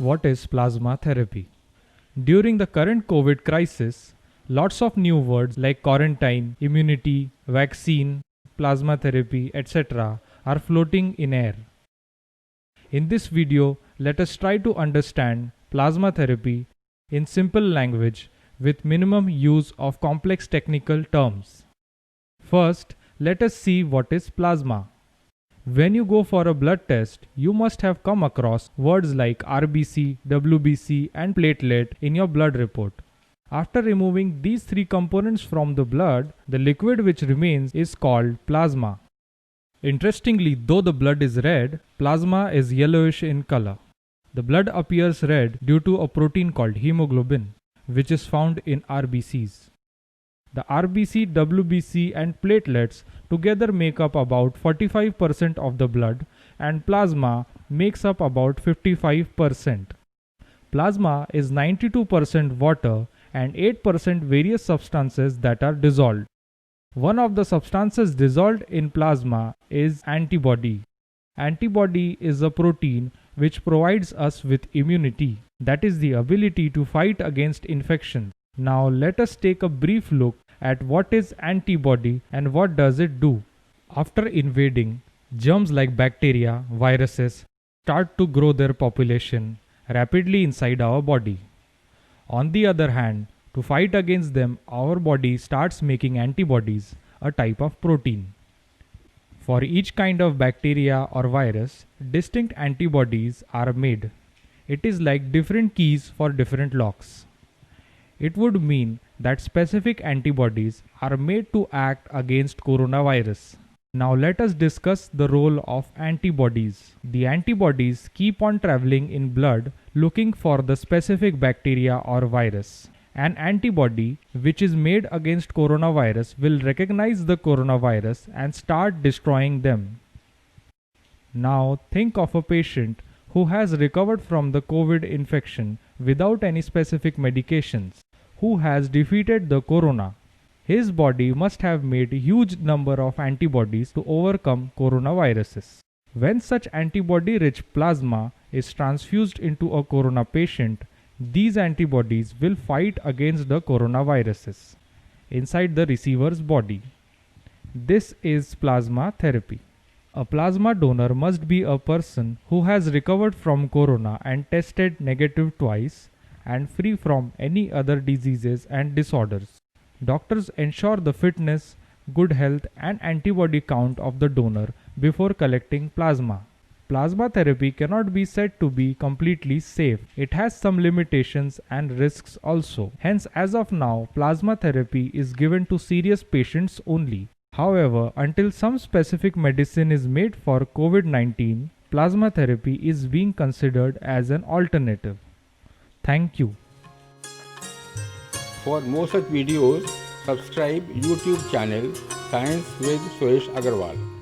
What is plasma therapy? During the current COVID crisis, lots of new words like quarantine, immunity, vaccine, plasma therapy, etc. are floating in air. In this video, let us try to understand plasma therapy in simple language with minimum use of complex technical terms. First, let us see what is plasma. When you go for a blood test, you must have come across words like RBC, WBC, and platelet in your blood report. After removing these three components from the blood, the liquid which remains is called plasma. Interestingly, though the blood is red, plasma is yellowish in color. The blood appears red due to a protein called hemoglobin, which is found in RBCs. The RBC, WBC, and platelets together make up about 45% of the blood, and plasma makes up about 55%. Plasma is 92% water and 8% various substances that are dissolved. One of the substances dissolved in plasma is antibody. Antibody is a protein which provides us with immunity, that is the ability to fight against infections. Now let us take a brief look at what is antibody and what does it do. After invading, germs like bacteria, viruses start to grow their population rapidly inside our body. On the other hand, to fight against them, our body starts making antibodies, a type of protein. For each kind of bacteria or virus, distinct antibodies are made. It is like different keys for different locks. It would mean that specific antibodies are made to act against coronavirus. Now let us discuss the role of antibodies. The antibodies keep on traveling in blood looking for the specific bacteria or virus. An antibody which is made against coronavirus will recognize the coronavirus and start destroying them. Now think of a patient who has recovered from the COVID infection without any specific medications, who has defeated the corona. His body must have made a huge number of antibodies to overcome coronaviruses. When such antibody-rich plasma is transfused into a corona patient, these antibodies will fight against the coronaviruses inside the receiver's body. This is plasma therapy. A plasma donor must be a person who has recovered from corona and tested negative twice and free from any other diseases and disorders. Doctors ensure the fitness, good health, and antibody count of the donor before collecting plasma. Plasma therapy cannot be said to be completely safe. It has some limitations and risks also. Hence, as of now, plasma therapy is given to serious patients only. However, until some specific medicine is made for COVID-19, plasma therapy is being considered as an alternative. Thank you. For more such videos, subscribe YouTube channel Science with Suresh Agarwal.